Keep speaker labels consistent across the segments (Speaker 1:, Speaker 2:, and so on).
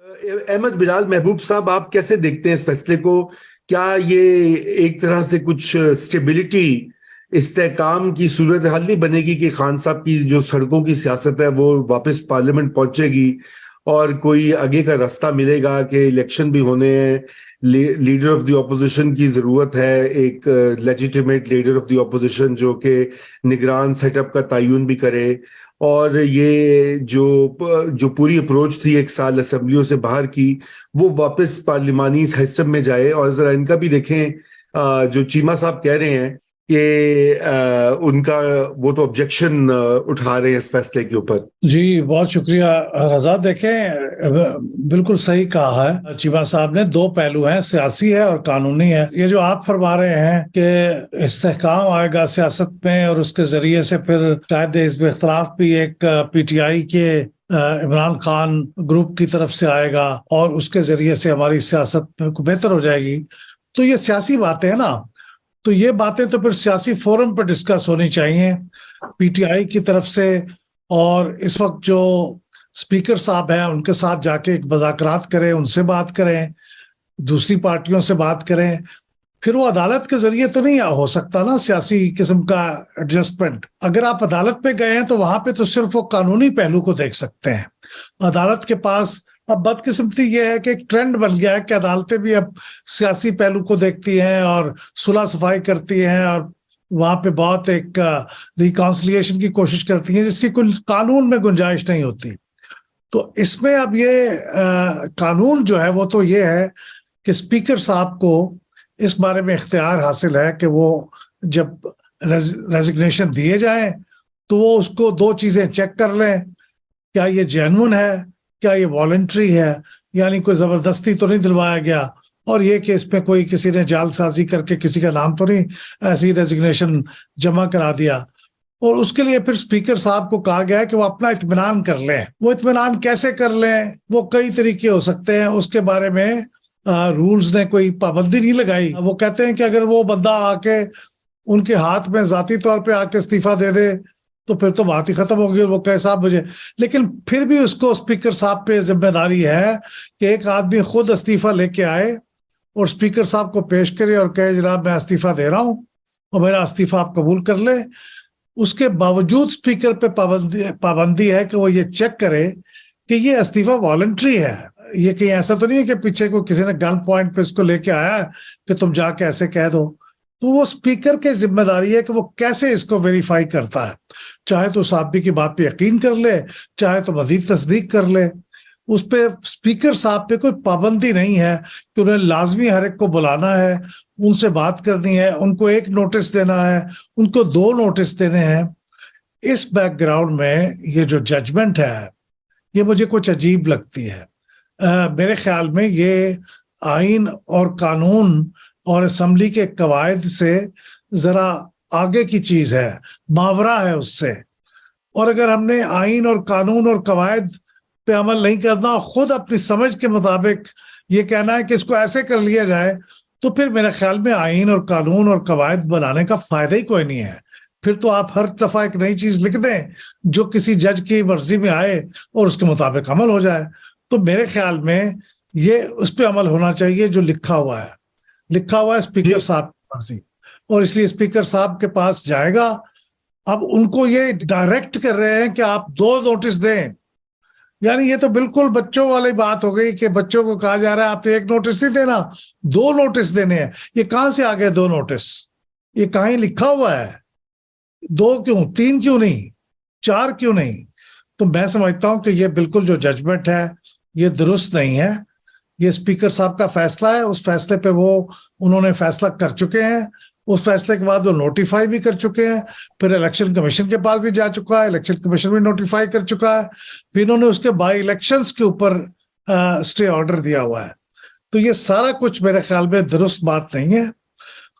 Speaker 1: احمد بلال محبوب صاحب، آپ کیسے دیکھتے ہیں اس فیصلے کو؟ کیا یہ ایک طرح سے کچھ اسٹیبلٹی، استحکام کی صورت حال نہیں بنے گی کہ خان صاحب کی جو سڑکوں کی سیاست ہے وہ واپس پارلیمنٹ پہنچے گی اور کوئی آگے کا راستہ ملے گا کہ الیکشن بھی ہونے ہیں، لیڈر آف دی اپوزیشن کی ضرورت ہے، ایک legitimate leader of the opposition جو کہ نگران سیٹ اپ کا تعین بھی کرے، اور یہ جو پوری اپروچ تھی ایک سال اسمبلیوں سے باہر کی، وہ واپس پارلیمانی سسٹم میں جائے؟ اور ذرا ان کا بھی دیکھیں، جو چیمہ صاحب کہہ رہے ہیں کہ ان کا وہ تو آبجیکشن اٹھا رہے ہیں اس فیصلے کے اوپر۔
Speaker 2: جی بہت شکریہ رضا۔ دیکھیں بالکل صحیح کہا ہے چیمہ صاحب نے، دو پہلو ہیں، سیاسی ہے اور قانونی ہے۔ یہ جو آپ فرما رہے ہیں کہ استحکام آئے گا سیاست میں اور اس کے ذریعے سے پھر شاید حزب اختلاف بھی ایک پی ٹی آئی کے عمران خان گروپ کی طرف سے آئے گا اور اس کے ذریعے سے ہماری سیاست بہتر ہو جائے گی، تو یہ سیاسی باتیں ہیں نا، تو یہ باتیں تو پھر سیاسی فورم پر ڈسکس ہونی چاہیے پی ٹی آئی کی طرف سے، اور اس وقت جو اسپیکر صاحب ہیں ان کے ساتھ جا کے ایک مذاکرات کریں، ان سے بات کریں، دوسری پارٹیوں سے بات کریں۔ پھر وہ عدالت کے ذریعے تو نہیں ہو سکتا نا سیاسی قسم کا ایڈجسٹمنٹ۔ اگر آپ عدالت پہ گئے ہیں تو وہاں پہ تو صرف وہ قانونی پہلو کو دیکھ سکتے ہیں۔ عدالت کے پاس اب بدقسمتی یہ ہے کہ ایک ٹرینڈ بن گیا ہے کہ عدالتیں بھی اب سیاسی پہلو کو دیکھتی ہیں اور صلح صفائی کرتی ہیں اور وہاں پہ بہت ایک ریکانسلیشن کی کوشش کرتی ہیں جس کی کوئی قانون میں گنجائش نہیں ہوتی۔ تو اس میں اب یہ قانون جو ہے وہ تو یہ ہے کہ اسپیکر صاحب کو اس بارے میں اختیار حاصل ہے کہ وہ جب ریزگنیشن دیے جائیں تو وہ اس کو دو چیزیں چیک کر لیں، کیا یہ جینون ہے، کیا یہ والنٹری ہے، یعنی کوئی زبردستی تو نہیں دلوایا گیا، اور یہ کہ اس پہ کوئی کسی نے جعل سازی کر کے کسی کا نام تو نہیں ایسی ریزگنیشن جمع کرا دیا۔ اور اس کے لیے پھر اسپیکر صاحب کو کہا گیا ہے کہ وہ اپنا اطمینان کر لیں۔ وہ اطمینان کیسے کر لیں؟ وہ کئی طریقے ہو سکتے ہیں، اس کے بارے میں رولز نے کوئی پابندی نہیں لگائی۔ وہ کہتے ہیں کہ اگر وہ بندہ آ کے ان کے ہاتھ میں ذاتی طور پہ آ کے استعفیٰ دے دے تو پھر تو بات ہی ختم ہوگی، وہ کہے صاحب مجھے، لیکن پھر بھی اس کو اسپیکر صاحب پہ ذمہ داری ہے کہ ایک آدمی خود استعفیٰ لے کے آئے اور اسپیکر صاحب کو پیش کرے اور کہے جناب میں استعفیٰ دے رہا ہوں اور میرا استعفیٰ آپ قبول کر لیں۔ اس کے باوجود اسپیکر پہ پابندی ہے کہ وہ یہ چیک کرے کہ یہ استعفیٰ والنٹری ہے، یہ کہیں ایسا تو نہیں ہے کہ پیچھے کو کسی نے گن پوائنٹ پہ اس کو لے کے آیا ہے کہ تم جا کے ایسے کہہ دو۔ تو وہ اسپیکر کی ذمہ داری ہے کہ وہ کیسے اس کو ویریفائی کرتا ہے، چاہے تو اس آدمی کی بات پہ یقین کر لے، چاہے تو مزید تصدیق کر لے۔ اس پہ اسپیکر صاحب پہ کوئی پابندی نہیں ہے کہ انہیں لازمی ہر ایک کو بلانا ہے، ان سے بات کرنی ہے، ان کو ایک نوٹس دینا ہے، ان کو دو نوٹس دینے ہیں۔ اس بیک گراؤنڈ میں یہ جو ججمنٹ ہے یہ مجھے کچھ عجیب لگتی ہے۔ میرے خیال میں یہ آئین اور قانون اور اسمبلی کے قواعد سے ذرا آگے کی چیز ہے، ماورا ہے اس سے۔ اور اگر ہم نے آئین اور قانون اور قواعد پہ عمل نہیں کرنا، خود اپنی سمجھ کے مطابق یہ کہنا ہے کہ اس کو ایسے کر لیا جائے، تو پھر میرے خیال میں آئین اور قانون اور قواعد بنانے کا فائدہ ہی کوئی نہیں ہے۔ پھر تو آپ ہر دفعہ ایک نئی چیز لکھ دیں جو کسی جج کی مرضی میں آئے اور اس کے مطابق عمل ہو جائے۔ تو میرے خیال میں یہ اس پہ عمل ہونا چاہیے جو لکھا ہوا ہے اسپیکر صاحب کی مرضی، اور اس لیے اسپیکر صاحب کے پاس جائے گا۔ اب ان کو یہ ڈائریکٹ کر رہے ہیں کہ آپ دو نوٹس دیں، یعنی یہ تو بالکل بچوں والی بات ہو گئی کہ بچوں کو کہا جا رہا ہے آپ نے ایک نوٹس نہیں دینا، دو نوٹس دینے ہیں۔ یہ کہاں سے آ گئے دو نوٹس؟ یہ کہیں لکھا ہوا ہے؟ دو کیوں، تین کیوں نہیں، چار کیوں نہیں؟ تو میں سمجھتا ہوں کہ یہ بالکل جو ججمنٹ ہے یہ درست نہیں ہے۔ یہ اسپیکر صاحب کا فیصلہ ہے، اس فیصلے پہ انہوں نے فیصلہ کر چکے ہیں، اس فیصلے کے بعد وہ نوٹیفائی بھی کر چکے ہیں، پھر الیکشن کمیشن کے پاس بھی جا چکا ہے، الیکشن کمیشن بھی نوٹیفائی کر چکا ہے، پھر انہوں نے اس کے بائی الیکشنز کے اوپر اسٹے آرڈر دیا ہوا ہے۔ تو یہ سارا کچھ میرے خیال میں درست بات نہیں ہے۔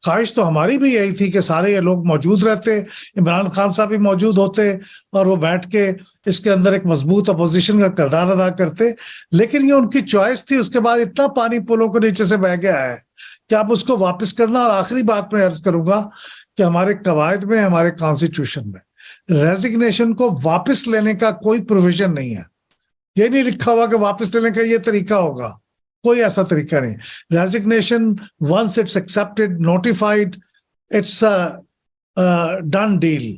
Speaker 2: خواہش تو ہماری بھی یہی تھی کہ سارے یہ لوگ موجود رہتے، عمران خان صاحب بھی موجود ہوتے اور وہ بیٹھ کے اس کے اندر ایک مضبوط اپوزیشن کا کردار ادا کرتے، لیکن یہ ان کی چوائس تھی۔ اس کے بعد اتنا پانی پلوں کو نیچے سے بہہ گیا ہے کہ آپ اس کو واپس کرنا۔ اور آخری بات میں عرض کروں گا کہ ہمارے قواعد میں، ہمارے کانسٹیٹیوشن میں ریزگنیشن کو واپس لینے کا کوئی پروویژن نہیں ہے۔ یہ نہیں لکھا ہوا کہ واپس لینے کا یہ طریقہ ہوگا, کوئی ایسا طریقہ نہیں. Recognition once it's accepted, notified, it's done deal.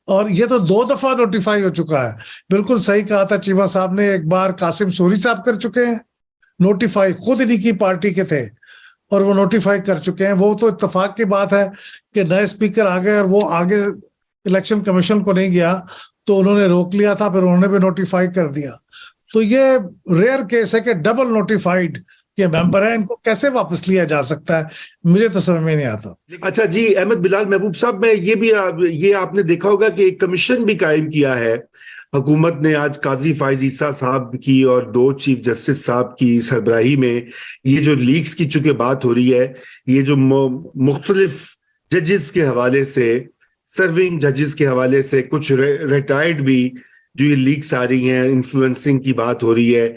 Speaker 2: اور یہ تو 2 دفعہ نوٹیفائی ہو چکا ہے. بالکل صحیح کہا تھا چیمہ صاحب نے, ایک بار قاسم سوری صاحب کر چکے ہیں نوٹیفائی, خود انہی کی پارٹی کے تھے اور وہ نوٹیفائی کر چکے ہیں. وہ تو اتفاق کی بات ہے کہ نئے اسپیکر آ گئے اور وہ آگے الیکشن کمیشن کو نہیں گیا تو انہوں نے روک لیا تھا, پھر انہوں نے بھی نوٹیفائی کر دیا. تو یہ ریئر کیس ہے کہ ڈبل نوٹیفائڈ یہ ممبر ہیں, ان کو کیسے واپس لیا جا سکتا ہے, مجھے تو سمجھ میں نہیں آتا.
Speaker 1: اچھا جی, احمد بلال محبوب صاحب, میں یہ آپ نے دیکھا ہوگا کہ ایک کمیشن بھی قائم کیا ہے حکومت نے آج قاضی فائز عیسیٰ صاحب کی اور 2 چیف جسٹس صاحب کی سربراہی میں. یہ جو لیکس کی چونکہ بات ہو رہی ہے, یہ جو مختلف ججز کے حوالے سے, سرونگ ججز کے حوالے سے, کچھ ریٹائرڈ بھی جو یہ لیکس آ رہی ہیں, انفلوئنسنگ کی بات ہو رہی ہے,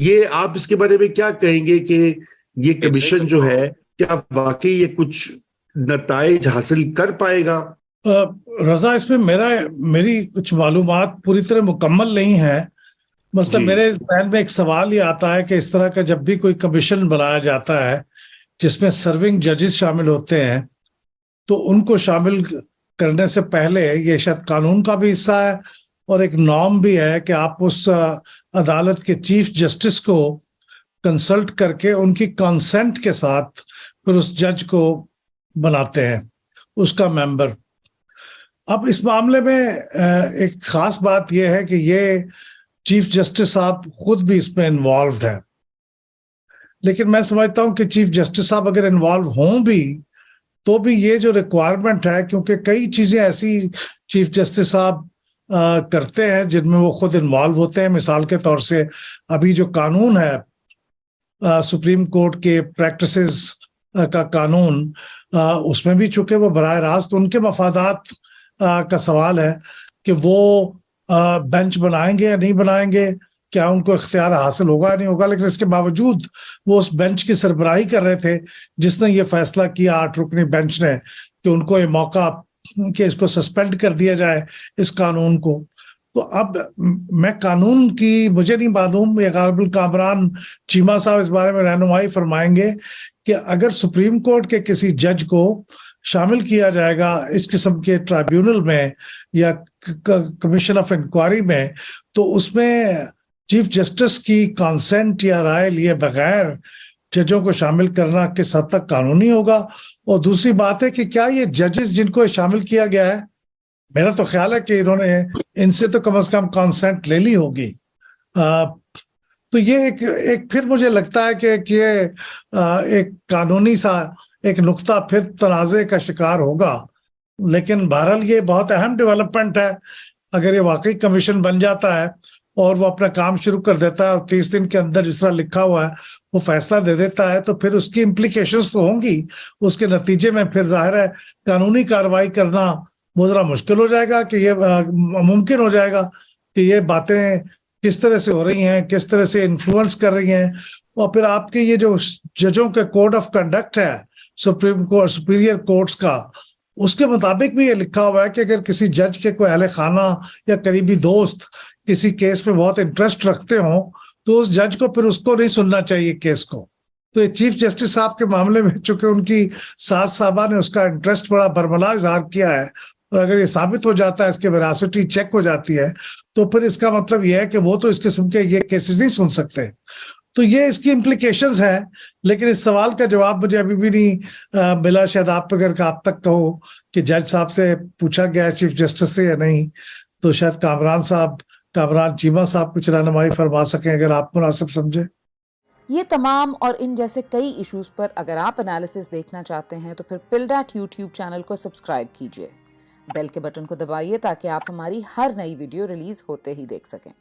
Speaker 1: یہ آپ اس کے بارے میں کیا کہیں گے کہ یہ کمیشن جو ہے کیا واقعی یہ کچھ نتائج حاصل کر پائے گا؟
Speaker 2: رضا, اس میں میری کچھ معلومات پوری طرح مکمل نہیں ہیں. مثلا میرے ذہن میں ایک سوال یہ آتا ہے کہ اس طرح کا جب بھی کوئی کمیشن بنایا جاتا ہے جس میں سرونگ ججز شامل ہوتے ہیں تو ان کو شامل کرنے سے پہلے یہ شاید قانون کا بھی حصہ ہے اور ایک نارم بھی ہے کہ آپ اس عدالت کے چیف جسٹس کو کنسلٹ کر کے ان کی کنسنٹ کے ساتھ پھر اس جج کو بناتے ہیں اس کا ممبر. اب اس معاملے میں ایک خاص بات یہ ہے کہ یہ چیف جسٹس صاحب خود بھی اس میں انوالوڈ ہے, لیکن میں سمجھتا ہوں کہ چیف جسٹس صاحب اگر انوالو ہوں بھی تو بھی یہ جو ریکوائرمنٹ ہے, کیونکہ کئی چیزیں ایسی چیف جسٹس صاحب کرتے ہیں جن میں وہ خود انوالو ہوتے ہیں. مثال کے طور سے ابھی جو قانون ہے سپریم کورٹ کے پریکٹسز کا قانون, اس میں بھی چونکہ وہ براہ راست ان کے مفادات کا سوال ہے کہ وہ بینچ بنائیں گے یا نہیں بنائیں گے, کیا ان کو اختیار حاصل ہوگا یا نہیں ہوگا. لیکن اس کے باوجود وہ اس بینچ کی سربراہی کر رہے تھے جس نے یہ فیصلہ کیا 8 رکنی بینچ نے کہ ان کو یہ موقع کہ اس کو سسپینڈ کر دیا جائے اس قانون کو. تو اب میں قانون کی مجھے نہیں معلوم, یہ غالب الکامران چیمہ صاحب اس بارے میں رہنمائی فرمائیں گے کہ اگر سپریم کورٹ کے کسی جج کو شامل کیا جائے گا اس قسم کے ٹرائیبیونل میں یا کمیشن آف انکوائری میں, تو اس میں چیف جسٹس کی کانسنٹ یا رائے لیے بغیر ججوں کو شامل کرنا کس حد تک قانونی ہوگا. اور دوسری بات ہے کہ کیا یہ ججز جن کو شامل کیا گیا ہے, میرا تو خیال ہے کہ انہوں نے ان سے تو کم از کم کانسنٹ لے لی ہوگی. تو یہ ایک پھر مجھے لگتا ہے کہ یہ ایک قانونی سا ایک نقطہ پھر تنازع کا شکار ہوگا. لیکن بہرحال یہ بہت اہم ڈیولپمنٹ ہے. اگر یہ واقعی کمیشن بن جاتا ہے اور وہ اپنا کام شروع کر دیتا ہے اور 30 دن کے اندر جس طرح لکھا ہوا ہے وہ فیصلہ دے دیتا ہے, تو پھر اس کی امپلیکیشنز تو ہوں گی. اس کے نتیجے میں پھر ظاہر ہے قانونی کارروائی کرنا وہ ذرا مشکل ہو جائے گا, کہ یہ ممکن ہو جائے گا کہ یہ باتیں کس طرح سے ہو رہی ہیں, کس طرح سے انفلوئنس کر رہی ہیں. اور پھر آپ کے یہ جو ججوں کے کوڈ آف کنڈکٹ ہے سپریم کورٹ سپیریئر کورٹس کا, اس کے مطابق بھی یہ لکھا ہوا ہے کہ اگر کسی جج کے کوئی اہل خانہ یا قریبی دوست کسی کیس میں بہت انٹرسٹ رکھتے ہوں تو اس جج کو پھر اس کو نہیں سننا چاہیے کیس کو. تو یہ چیف جسٹس صاحب کے معاملے میں چونکہ ان کی ساس صاحبہ نے اس کا انٹرسٹ بڑا برملا اظہار کیا ہے, اور اگر یہ ثابت ہو جاتا ہے, اس کے ویراسٹی چیک ہو جاتی ہے, تو پھر اس کا مطلب یہ ہے کہ وہ تو اس قسم کے یہ کیسز نہیں سن سکتے. تو یہ اس کی امپلیکیشنز ہیں. لیکن اس سوال کا جواب مجھے ابھی بھی نہیں ملا. شاید آپ اگر آپ تک کہو کہ جج صاحب سے پوچھا گیا چیف جسٹس سے یا نہیں, تو شاید کامران چیمہ صاحب کچھ رہنمائی فرما سکیں اگر آپ مناسب سمجھے.
Speaker 3: یہ تمام اور ان جیسے کئی ایشوز پر اگر آپ انالیسس دیکھنا چاہتے ہیں تو پھر پلڈیٹ یوٹیوب چینل کو سبسکرائب کیجئے, بیل کے بٹن کو دبائیے تاکہ آپ ہماری ہر نئی ویڈیو ریلیز ہوتے ہی دیکھ سکیں.